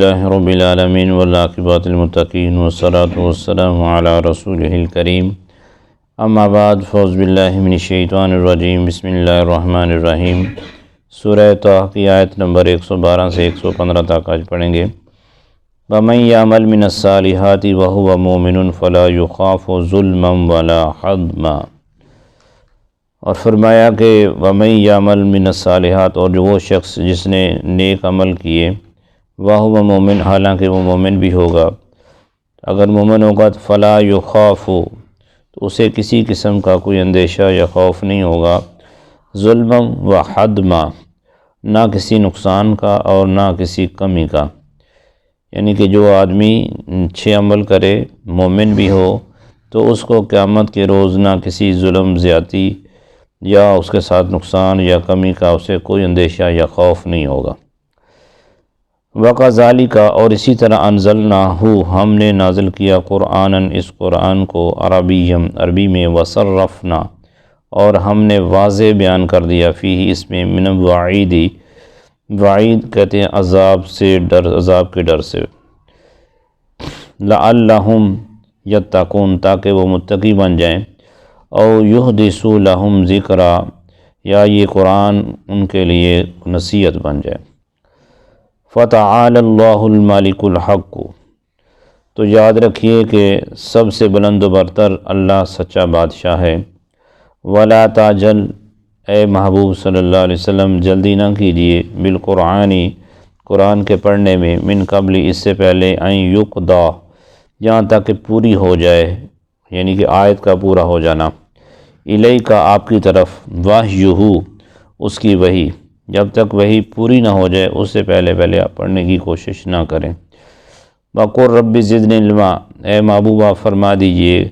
اللہ رب العالمین والعاقبۃ للمتقین والصلاۃ والسلام علی رسولہ الکریم اما بعد فاعوذ باللہ من الشیطان الرجیم بسم اللہ الرحمن الرحیم سورہ طٰہٰ کی آیت نمبر 112 سے 115 تک آج پڑھیں گے۔ وَمَن يَعْمَلْ مِنَ الصَّالِحَاتِ وَهُوَ مُؤْمِنٌ فَلَا يُخَافُ ظُلْمًا وَلَا حَظْمًا، اور فرمایا کہ وَمَن يَعْمَلْ مِنَ الصَّالِحَاتِ، اور جو وہ شخص جس نے نیک عمل کیے، وَهُوَ مُؤْمِنٌ، حالانکہ وہ مومن بھی ہوگا، اگر مومن ہوگا تو فَلَا يُخَافُ، تو اسے کسی قسم کا کوئی اندیشہ یا خوف نہیں ہوگا، ظلمًا وحدما، نہ کسی نقصان کا اور نہ کسی کمی کا، یعنی کہ جو آدمی اچھے عمل کرے، مومن بھی ہو، تو اس کو قیامت کے روز نہ کسی ظلم زیادتی یا اس کے ساتھ نقصان یا کمی کا اسے کوئی اندیشہ یا خوف نہیں ہوگا۔ وَكَذَلِكَ، اور اسی طرح أَنزَلْنَاهُ، ہم نے نازل کیا قرآناً، اس قرآن کو، عربی میں، وَصَرَّفْنَا، اور ہم نے واضح بیان کر دیا، فیہ، اس میں، من الوعید، وعید کہتے ہیں عذاب سے ڈر، عذاب کے ڈر سے، لَعَلَّهُمْ يَتَّقُونَ، تاکہ وہ متقی بن جائیں، او یحدث لہم ذکرا، یا یہ قرآن ان کے لیے نصیحت بن جائے۔ فَتَعَالَى اللَّهُ الْمَلِكُ الْحَقُّ، تو یاد رکھیے کہ سب سے بلند و برتر اللہ سچا بادشاہ ہے۔ وَلَا تَعْجَلْ، اے محبوب صلی اللہ علیہ وسلم جلدی نہ کیجیے، بالقرآن، قرآن کے پڑھنے میں، من قبل، اس سے پہلے، ان یقضی، یہاں تک کہ پوری ہو جائے، یعنی کہ آیت کا پورا ہو جانا، الیک، آپ کی طرف، وحیہ، اس کی وحی، جب تک وحی پوری نہ ہو جائے اس سے پہلے آپ پڑھنے کی کوشش نہ کریں۔ وَقُلْ رَبِّ زِدْنِی عِلْمًا، اے محبوبہ فرما دیجئے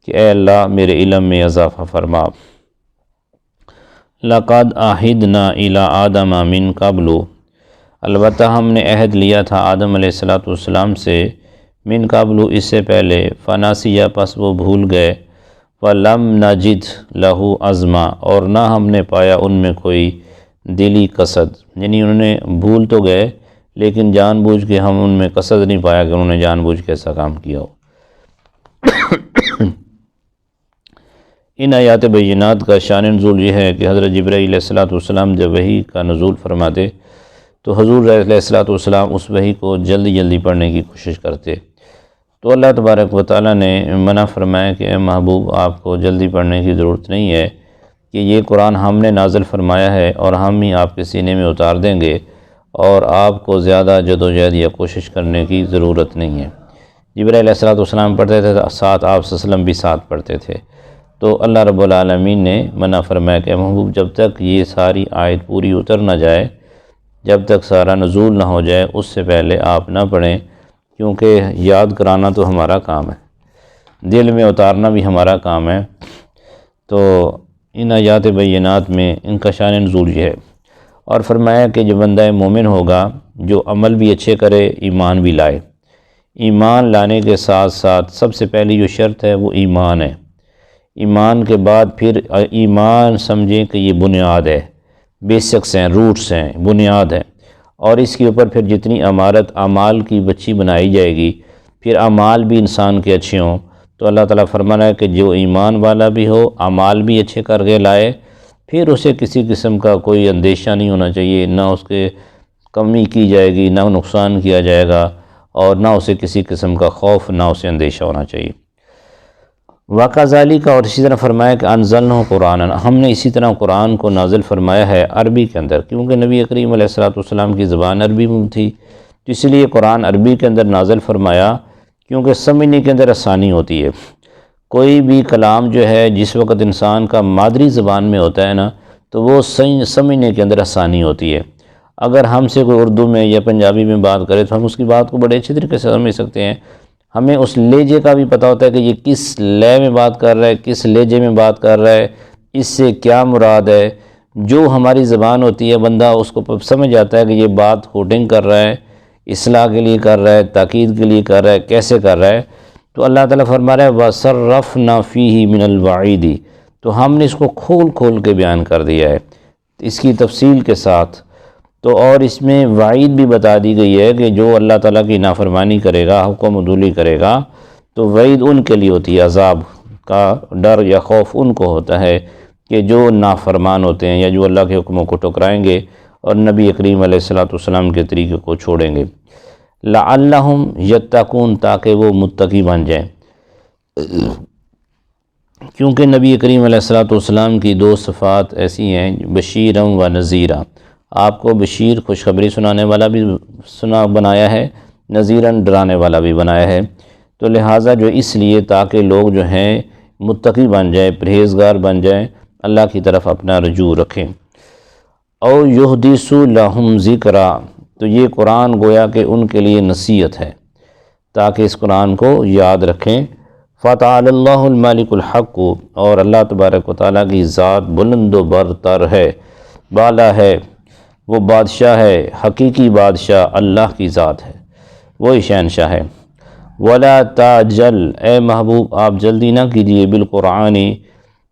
کہ اے اللہ میرے علم میں اضافہ فرما۔ لَقَدْ عَهِدْنَا إِلَىٰ آدَمَ مِن قَبْلُ، البتہ ہم نے عہد لیا تھا آدم علیہ السلام سے، من قبل، اس سے پہلے، فنسی، پس وہ بھول گئے، وَلَمْ نَجِدْ لَهُ عَزْمًا، اور نہ ہم نے پایا ان میں کوئی دلی قصد، یعنی انہوں نے بھول تو گئے لیکن جان بوجھ کے ہم ان میں قصد نہیں پایا کہ انہوں نے جان بوجھ کے ایسا کام کیا ہو۔ ان آیات بینات کا شان نزول یہ ہے کہ حضرت جبرائیل علیہ السلام جب وحی کا نزول فرماتے تو حضور علیہ السلام اس وحی کو جلدی پڑھنے کی کوشش کرتے، تو اللہ تبارک و تعالیٰ نے منع فرمایا کہ اے محبوب آپ کو جلدی پڑھنے کی ضرورت نہیں ہے، کہ یہ قرآن ہم نے نازل فرمایا ہے اور ہم ہی آپ کے سینے میں اتار دیں گے، اور آپ کو زیادہ جدوجہد یا کوشش کرنے کی ضرورت نہیں ہے۔ جبرائیل علیہ السلام پڑھتے تھے، ساتھ آپ صلی اللہ علیہ وسلم بھی ساتھ پڑھتے تھے، تو اللہ رب العالمین نے منع فرمایا کہ محبوب جب تک یہ ساری آیت پوری اتر نہ جائے، جب تک سارا نزول نہ ہو جائے، اس سے پہلے آپ نہ پڑھیں، کیونکہ یاد کرانا تو ہمارا کام ہے، دل میں اتارنا بھی ہمارا کام ہے۔ تو ان آیات بینات میں ان کا شان نزول یہ ہے، اور فرمایا کہ جو بندہ مومن ہوگا، جو عمل بھی اچھے کرے، ایمان بھی لائے، ایمان لانے کے ساتھ ساتھ سب سے پہلی جو شرط ہے وہ ایمان ہے، ایمان کے بعد پھر ایمان سمجھیں کہ یہ بنیاد ہے، بیسکس ہیں، روٹس ہیں، بنیاد ہے، اور اس کے اوپر پھر جتنی عمارت اعمال کی بچی بنائی جائے گی، پھر اعمال بھی انسان کے اچھے ہوں، تو اللہ تعالیٰ فرما رہا ہے کہ جو ایمان والا بھی ہو، اعمال بھی اچھے کر کے لائے، پھر اسے کسی قسم کا کوئی اندیشہ نہیں ہونا چاہیے، نہ اس کے کمی کی جائے گی، نہ نقصان کیا جائے گا، اور نہ اسے کسی قسم کا خوف، نہ اسے اندیشہ ہونا چاہیے۔ وَكَذَلِكَ، اور اسی طرح فرمایا کہ أَنزَلْنَاهُ قُرْآنًا، ہم نے اسی طرح قرآن کو نازل فرمایا ہے عربی کے اندر، کیونکہ نبی کریم علیہ السلام کی زبان عربی میں تھی، تو اس لیے قرآن عربی کے اندر نازل فرمایا، کیونکہ سمجھنے کے اندر آسانی ہوتی ہے۔ کوئی بھی کلام جو ہے جس وقت انسان کا مادری زبان میں ہوتا ہے نا، تو وہ سمجھنے کے اندر آسانی ہوتی ہے۔ اگر ہم سے کوئی اردو میں یا پنجابی میں بات کرے تو ہم اس کی بات کو بڑے اچھے طریقے سے سمجھ سکتے ہیں، ہمیں اس لہجے کا بھی پتہ ہوتا ہے کہ یہ کس لے میں بات کر رہا ہے، کس لہجے میں بات کر رہا ہے، اس سے کیا مراد ہے۔ جو ہماری زبان ہوتی ہے بندہ اس کو سمجھ جاتا ہے کہ یہ بات کوٹنگ کر رہا ہے، اصلاح کے لیے کر رہا ہے، تاکید کے لیے کر رہا ہے، کیسے کر رہا ہے۔ تو اللہ تعالیٰ فرما رہا ہے وَصَرَّفْنَا فِيهِ مِنَ الْوَعِيدِ، تو ہم نے اس کو کھول کے بیان کر دیا ہے اس کی تفصیل کے ساتھ۔ تو اور اس میں وعید بھی بتا دی گئی ہے کہ جو اللہ تعالیٰ کی نافرمانی کرے گا، حکم عدولی کرے گا، تو وعید ان کے لیے ہوتی ہے، عذاب کا ڈر یا خوف ان کو ہوتا ہے کہ جو نافرمان ہوتے ہیں یا جو اللہ کے حکموں کو ٹکرائیں گے اور نبی کریم علیہ السلام کے طریقے کو چھوڑیں گے۔ لعلہم یتقون، تاکہ وہ متقی بن جائیں، کیونکہ نبی کریم علیہ السلام کی دو صفات ایسی ہیں، بشیرم و نذیرہ، آپ کو بشیر خوشخبری سنانے والا بھی بنایا ہے، نذیراً ڈرانے والا بھی بنایا ہے، تو لہٰذا جو اس لیے تاکہ لوگ جو ہیں متقی بن جائیں، پرہیزگار بن جائیں، اللہ کی طرف اپنا رجوع رکھیں۔ او یحدث لہم ذکرا، تو یہ قرآن گویا کہ ان کے لیے نصیحت ہے تاکہ اس قرآن کو یاد رکھیں۔ فتعالی اللہ الملک الحق، اور اللہ تبارک و تعالیٰ کی ذات بلند و برتر ہے، بالا ہے، وہ بادشاہ ہے، حقیقی بادشاہ اللہ کی ذات ہے، وہی شہنشاہ ہے۔ ولا تعجل، اے محبوب آپ جلدی نہ کیجیے، بالقرآن،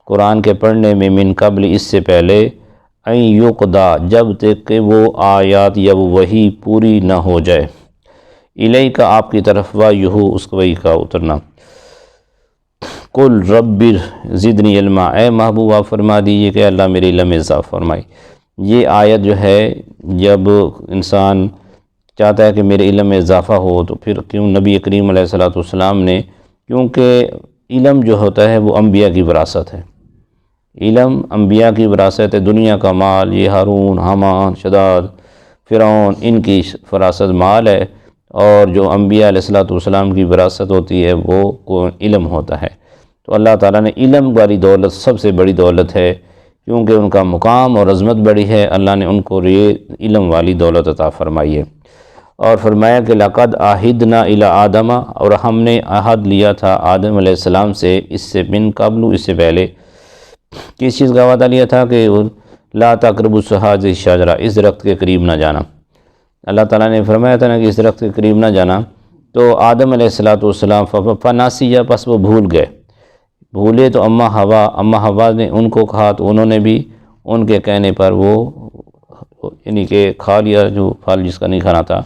قرآن کے پڑھنے میں، من قبل اس سے پہلے، ان یقضی، جب تک کہ وہ آیات یا وہ وحی پوری نہ ہو جائے، الیک، آپ کی طرف، وحیہ، اس وحی کا اترنا۔ قل رب زدنی علما، اے محبوب آپ فرما دیجیے کہ اللہ میرے علم میں اضافہ فرمائی۔ یہ آیت جو ہے، جب انسان چاہتا ہے کہ میرے علم میں اضافہ ہو، تو پھر کیوں نبی کریم علیہ السلام نے، کیونکہ علم جو ہوتا ہے وہ انبیاء کی وراثت ہے، علم انبیاء کی وراثت ہے، دنیا کا مال، یہ ہارون، حامان، شداد، فرعون، ان کی وراثت مال ہے، اور جو انبیاء علیہ السلام کی وراثت ہوتی ہے وہ علم ہوتا ہے۔ تو اللہ تعالیٰ نے علم والی دولت سب سے بڑی دولت ہے، کیونکہ ان کا مقام اور عظمت بڑی ہے، اللہ نے ان کو یہ علم والی دولت عطا فرمائی ہے۔ اور فرمایا کہ لقد عہدنا الی آدم، اور ہم نے عہد لیا تھا آدم علیہ السلام سے، اس سے من قبل، اس سے پہلے، کس چیز کا وعدہ لیا تھا کہ لا تقربوا هذه الشجرہ، اس درخت کے قریب نہ جانا۔ اللہ تعالیٰ نے فرمایا تھا نا کہ اس درخت کے قریب نہ جانا، تو آدم علیہ السلام فناسیہ، پس وہ بھول گئے، بھولے تو اما حوا نے ان کو کہا، تو انہوں نے بھی ان کے کہنے پر وہ یعنی کہ کھا لیا جو پھل جس کا نہیں کھانا تھا۔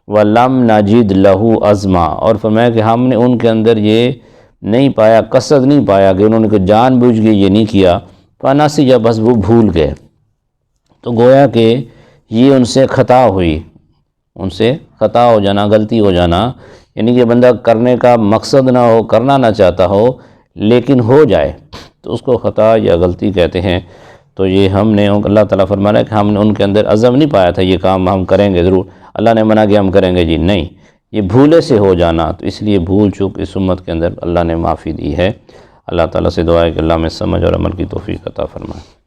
وَلَمْ نَجِدْ لَهُ عَزْمًا، اور فرمایا کہ ہم نے ان کے اندر یہ نہیں پایا، قصد نہیں پایا کہ انہوں نے جان بوجھ کے یہ نہیں کیا، فناسیہ، بس وہ بھول گئے۔ تو گویا کہ یہ ان سے خطا ہوئی، ان سے خطا ہو جانا، غلطی ہو جانا، یعنی کہ بندہ کرنے کا مقصد نہ ہو، کرنا نہ چاہتا ہو، لیکن ہو جائے تو اس کو خطا یا غلطی کہتے ہیں۔ تو یہ ہم نے، اللہ تعالیٰ فرما رہا ہے کہ ہم نے ان کے اندر عزم نہیں پایا تھا، یہ کام ہم کریں گے ضرور، اللہ نے منع کیا ہم کریں گے، جی نہیں، یہ بھولے سے ہو جانا، تو اس لیے بھول چوک اس امت کے اندر اللہ نے معافی دی ہے۔ اللہ تعالیٰ سے دعا ہے کہ اللہ میں سمجھ اور عمل کی توفیق عطا فرمائے۔